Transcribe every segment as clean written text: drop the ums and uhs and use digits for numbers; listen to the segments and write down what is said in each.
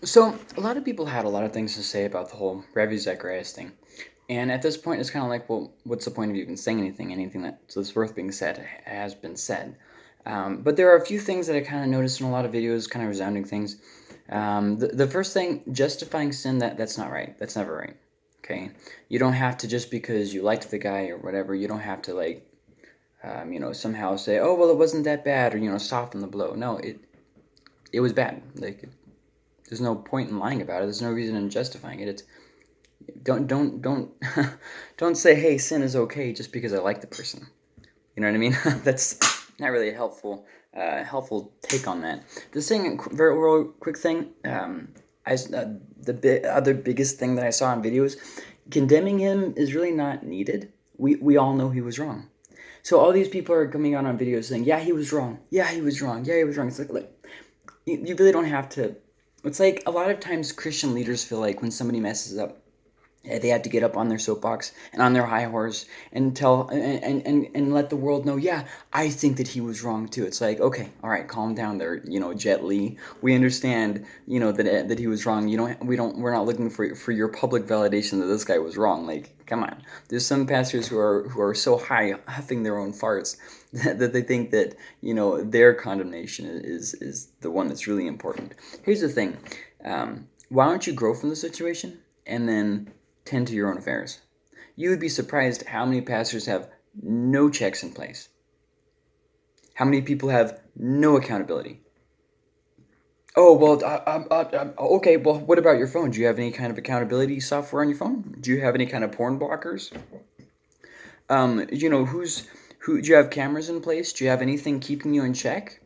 So a lot of people had a lot of things to say about the whole Ravi Zacharias thing, and at this point, it's kind of like, well, what's the point of even saying anything? Anything that's worth being said has been said. But there are a few things that I kind of noticed in a lot of videos, kind of resounding things. The first thing, justifying sin, that's not right. That's never right. Okay, you don't have to just because you liked the guy or whatever. You don't have to like, somehow say, oh well, it wasn't that bad, or soften the blow. No, it was bad. Like there's no point in lying about it. There's no reason in justifying it. It's don't don't say hey, sin is okay just because I like the person. You know what I mean? That's not really a helpful take on that. The thing, very real quick thing, other biggest thing that I saw in videos, condemning him is really not needed. We all know he was wrong. So all these people are coming out on videos saying, yeah, he was wrong. Yeah, he was wrong. Yeah, he was wrong. It's like, look, you really don't have to. It's like a lot of times Christian leaders feel like when somebody messes up, they have to get up on their soapbox and on their high horse and tell and let the world know, yeah, I think that he was wrong too. It's like, okay, all right, calm down there, Jet Li. We understand, that he was wrong. We're not looking for your public validation that this guy was wrong. Like, come on. There's some pastors who are so high, huffing their own farts that they think that, their condemnation is the one that's really important. Here's the thing. Why don't you grow from the situation and then tend to your own affairs? You would be surprised how many pastors have no checks in place. How many people have no accountability? Oh, well, okay, well, what about your phone? Do you have any kind of accountability software on your phone? Do you have any kind of porn blockers? Who do you have cameras in place? Do you have anything keeping you in check?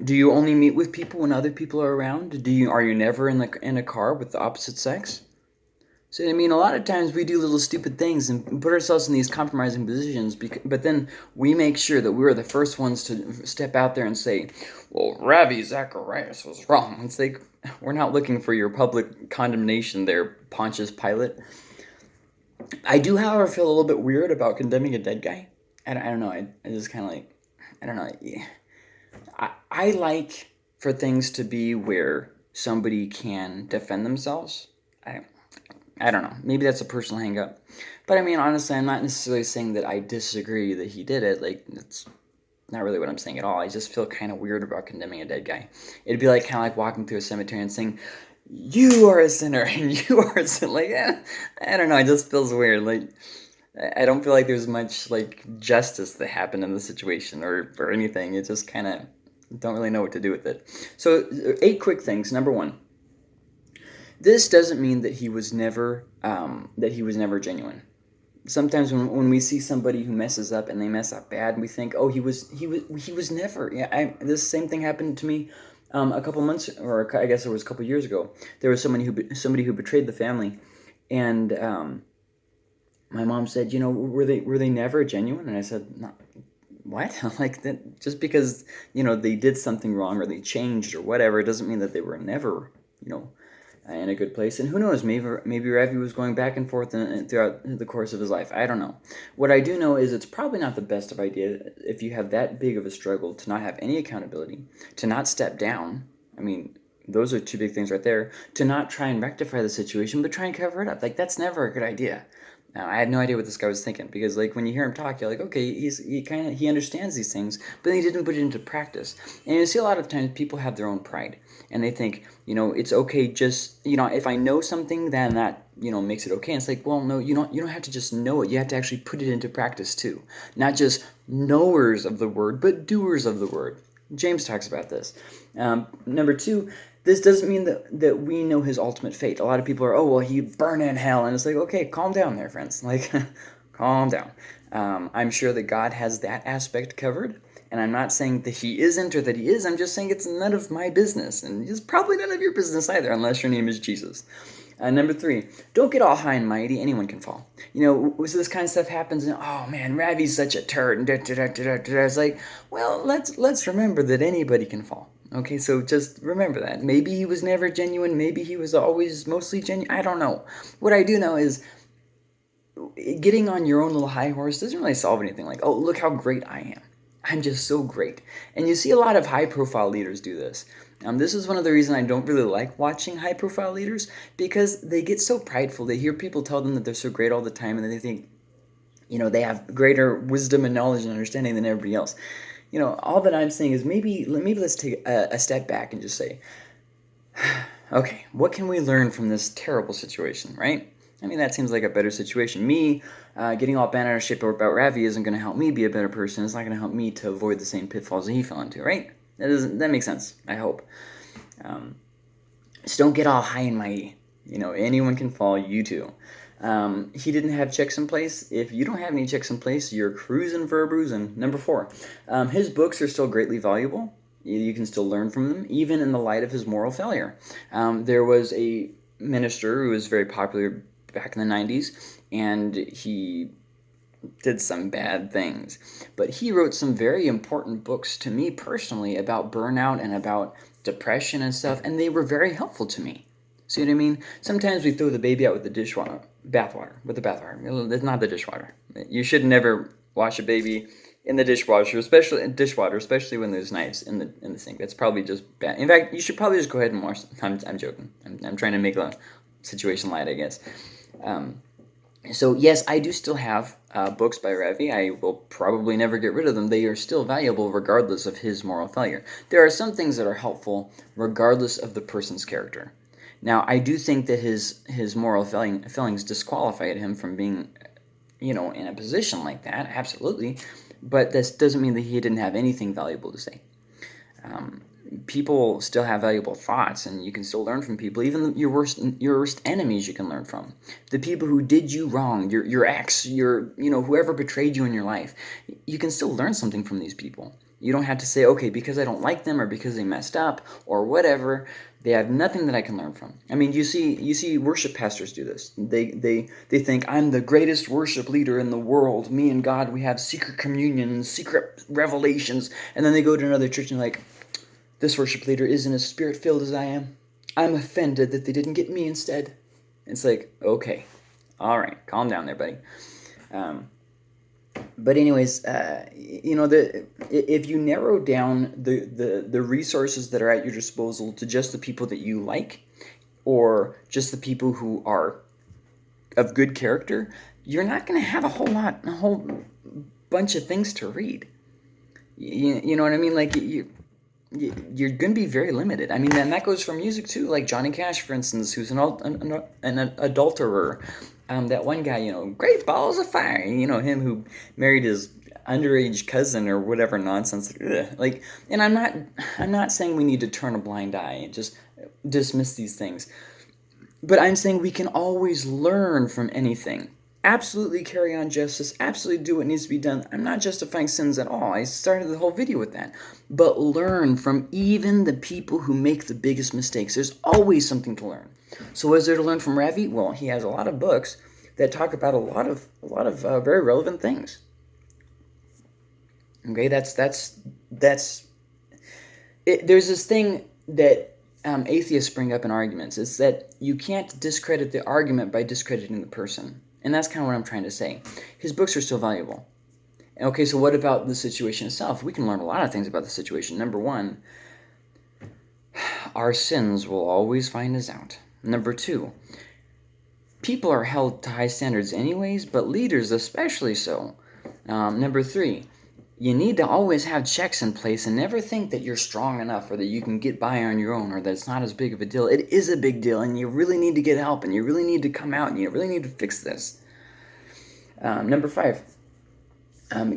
Do you only meet with people when other people are around? Are you never in a car with the opposite sex? So, I mean, a lot of times we do little stupid things and put ourselves in these compromising positions, but then we make sure that we're the first ones to step out there and say, well, Ravi Zacharias was wrong. It's like, we're not looking for your public condemnation there, Pontius Pilate. I do, however, feel a little bit weird about condemning a dead guy. I don't know. I just kind of like, I don't know. Yeah. I like for things to be where somebody can defend themselves. I, I don't know. Maybe that's a personal hang up. But I mean, honestly, I'm not necessarily saying that I disagree that he did it. Like, that's not really what I'm saying at all. I just feel kind of weird about condemning a dead guy. It'd be like kind of like walking through a cemetery and saying, you are a sinner and you are a sinner. Like, I don't know. It just feels weird. Like, I don't feel like there's much, like, justice that happened in the situation or anything. It just kind of don't really know what to do with it. So, 8 quick things. Number 1. This doesn't mean that he was never genuine. Sometimes when we see somebody who messes up and they mess up bad, we think, oh, he was never. Yeah, this same thing happened to me a couple months, or I guess it was a couple years ago. There was somebody who betrayed the family, and my mom said, were they never genuine? And I said, no, what? Like that? Just because they did something wrong or they changed or whatever, it doesn't mean that they were never in a good place. And who knows, maybe Ravi was going back and forth throughout the course of his life. I don't know. What I do know is it's probably not the best of idea if you have that big of a struggle to not have any accountability, to not step down. I mean, those are 2 big things right there. To not try and rectify the situation, but try and cover it up. Like, that's never a good idea. Now, I had no idea what this guy was thinking, because like when you hear him talk, you're like, okay, he understands these things, but he didn't put it into practice. And you see a lot of times people have their own pride, and they think, it's okay just if I know something, then that makes it okay. And it's like, well, no, you don't have to just know it. You have to actually put it into practice too, not just knowers of the word, but doers of the word. James talks about this. Number 2, this doesn't mean that we know his ultimate fate. A lot of people are, oh, well, he burned in hell. And it's like, okay, calm down there, friends. Like, calm down. I'm sure that God has that aspect covered. And I'm not saying that he isn't or that he is. I'm just saying it's none of my business. And it's probably none of your business either, unless your name is Jesus. Number 3, don't get all high and mighty. Anyone can fall. So this kind of stuff happens, and oh man, Ravi's such a turd. And It's like, well, let's remember that anybody can fall. Okay, so just remember that. Maybe he was never genuine. Maybe he was always mostly genuine. I don't know. What I do know is getting on your own little high horse doesn't really solve anything. Like, oh, look how great I am. I'm just so great. And you see a lot of high-profile leaders do this. This is one of the reasons I don't really like watching high-profile leaders, because they get so prideful. They hear people tell them that they're so great all the time, and then they think, they have greater wisdom and knowledge and understanding than everybody else. All that I'm saying is maybe let's take a step back and just say, okay, what can we learn from this terrible situation, right? I mean, that seems like a better situation. Me getting all bent out of shape about Ravi isn't going to help me be a better person. It's not going to help me to avoid the same pitfalls that he fell into, right? That makes sense, I hope. So don't get all high and mighty. Anyone can fall, you too. He didn't have checks in place. If you don't have any checks in place, you're cruising for a bruising. Number 4, his books are still greatly valuable. You can still learn from them, even in the light of his moral failure. There was a minister who was very popular back in the 90s, and he did some bad things. But he wrote some very important books to me personally about burnout and about depression and stuff, and they were very helpful to me. See what I mean? Sometimes we throw the baby out with the bathwater. It's not the dishwater. You should never wash a baby in the dishwasher, especially when there's knives in the sink. That's probably just bad. In fact, you should probably just go ahead and wash. I'm joking. I'm trying to make a situation light, I guess. So yes, I do still have books by Ravi. I will probably never get rid of them. They are still valuable regardless of his moral failure. There are some things that are helpful regardless of the person's character. Now, I do think that his moral failings disqualified him from being, in a position like that, absolutely. But this doesn't mean that he didn't have anything valuable to say. People still have valuable thoughts, and you can still learn from people. Even your worst enemies you can learn from. The people who did you wrong, your ex, whoever betrayed you in your life, you can still learn something from these people. You don't have to say, okay, because I don't like them or because they messed up or whatever, they have nothing that I can learn from. I mean, you see worship pastors do this. They think, I'm the greatest worship leader in the world. Me and God, we have secret communion and secret revelations. And then they go to another church and like, this worship leader isn't as spirit-filled as I am. I'm offended that they didn't get me instead. It's like, okay, all right, calm down there, buddy. But anyways, if you narrow down the resources that are at your disposal to just the people that you like, or just the people who are of good character, you're not going to have a whole bunch of things to read. You know what I mean? Like you're going to be very limited. I mean, and that goes for music too. Like Johnny Cash, for instance, who's an adulterer. That one guy, great balls of fire. Him who married his underage cousin or whatever nonsense. Ugh. And I'm not saying we need to turn a blind eye and just dismiss these things. But I'm saying we can always learn from anything. Absolutely carry on justice. Absolutely do what needs to be done. I'm not justifying sins at all. I started the whole video with that. But learn from even the people who make the biggest mistakes. There's always something to learn. So what is there to learn from Ravi? Well, he has a lot of books that talk about a lot of very relevant things. Okay, that's it. There's this thing that atheists bring up in arguments. It's that you can't discredit the argument by discrediting the person. And that's kind of what I'm trying to say. His books are still valuable. Okay, so what about the situation itself? We can learn a lot of things about the situation. Number 1, our sins will always find us out. Number 2, people are held to high standards anyways, but leaders especially so. Number 3, you need to always have checks in place and never think that you're strong enough or that you can get by on your own or that it's not as big of a deal. It is a big deal, and you really need to get help, and you really need to come out, and you really need to fix this. Number 5,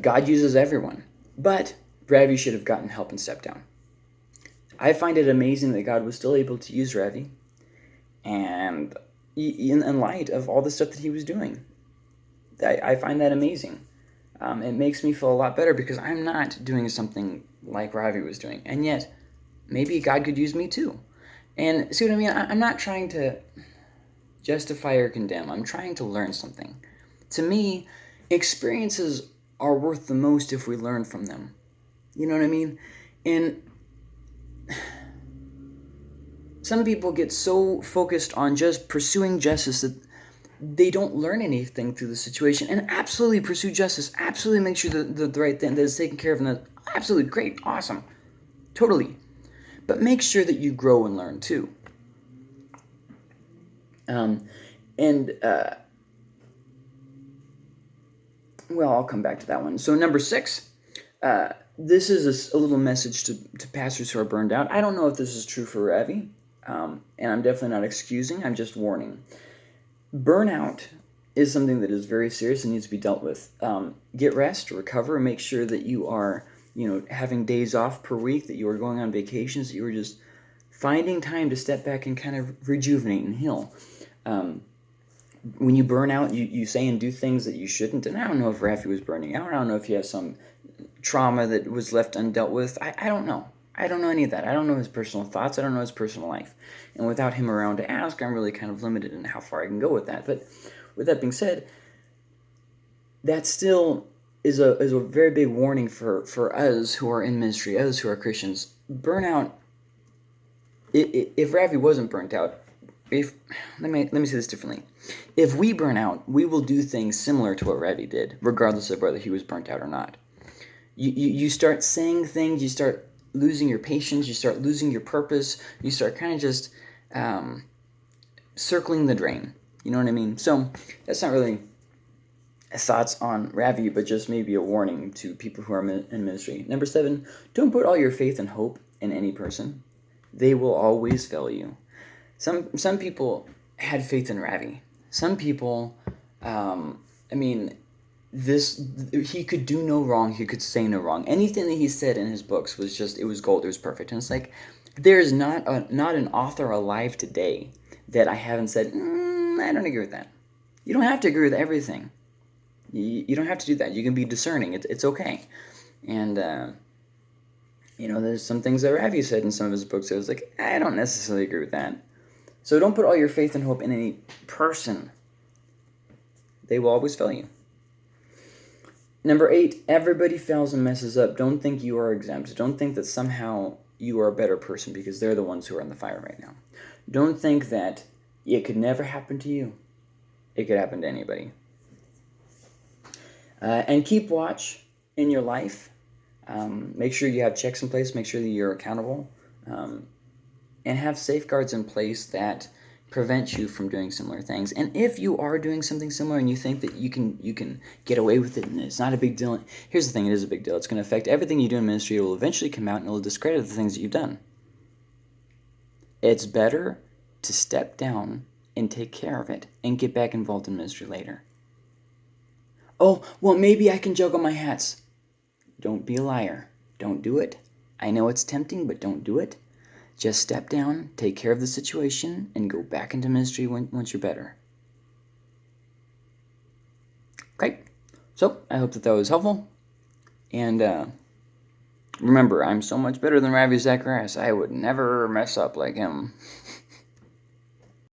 God uses everyone, but Ravi should have gotten help and stepped down. I find it amazing that God was still able to use Ravi, and in light of all the stuff that he was doing. I find that amazing. It makes me feel a lot better because I'm not doing something like Ravi was doing. And yet, maybe God could use me too. And see what I mean? I'm not trying to justify or condemn. I'm trying to learn something. To me, experiences are worth the most if we learn from them. You know what I mean? And some people get so focused on just pursuing justice that they don't learn anything through the situation. And absolutely pursue justice. Absolutely make sure that the right thing that is taken care of. And that's absolutely great. Awesome. Totally. but make sure that you grow and learn too. Um, and well, I'll come back to that one. So number 6, this is a little message to pastors who are burned out. I don't know if this is true for Ravi, and I'm definitely not excusing. I'm just warning. Burnout is something that is very serious and needs to be dealt with. Get rest, recover, make sure that you are, having days off per week, that you are going on vacations, that you are just finding time to step back and kind of rejuvenate and heal. When you burn out, you say and do things that you shouldn't. And I don't know if Rafi was burning out. I don't know if he has some trauma that was left undealt with. I don't know. I don't know any of that. I don't know his personal thoughts. I don't know his personal life. And without him around to ask, I'm really kind of limited in how far I can go with that. But with that being said, that still is a very big warning for us who are in ministry, us who are Christians. Burnout, if Ravi wasn't burnt out, let me say this differently. If we burn out, we will do things similar to what Ravi did, regardless of whether he was burnt out or not. You start saying things, you start losing your patience, you start losing your purpose, you start kind of just circling the drain. You know what I mean? So that's not really thoughts on Ravi, but just maybe a warning to people who are in ministry. Number 7, don't put all your faith and hope in any person. They will always fail you. Some people had faith in Ravi. Some people, he could do no wrong. He could say no wrong. Anything that he said in his books was just, it was gold. It was perfect. And it's like, there's not an author alive today that I haven't said, I don't agree with that. You don't have to agree with everything. You don't have to do that. You can be discerning. It's okay. And, there's some things that Ravi said in some of his books that I was like, I don't necessarily agree with that. So don't put all your faith and hope in any person. They will always fail you. Number 8, everybody fails and messes up. Don't think you are exempt. Don't think that somehow you are a better person because they're the ones who are in the fire right now. Don't think that it could never happen to you. It could happen to anybody. And keep watch in your life. Make sure you have checks in place. Make sure that you're accountable. And have safeguards in place that prevent you from doing similar things. And if you are doing something similar and you think that you can get away with it and it's not a big deal, here's the thing, it is a big deal. It's going to affect everything you do in ministry. It will eventually come out and it will discredit the things that you've done. It's better to step down and take care of it and get back involved in ministry later. Oh, well, maybe I can juggle my hats. Don't be a liar. Don't do it. I know it's tempting, but don't do it. Just step down, take care of the situation, and go back into ministry once you're better. Okay, so I hope that was helpful. And remember, I'm so much better than Ravi Zacharias. I would never mess up like him.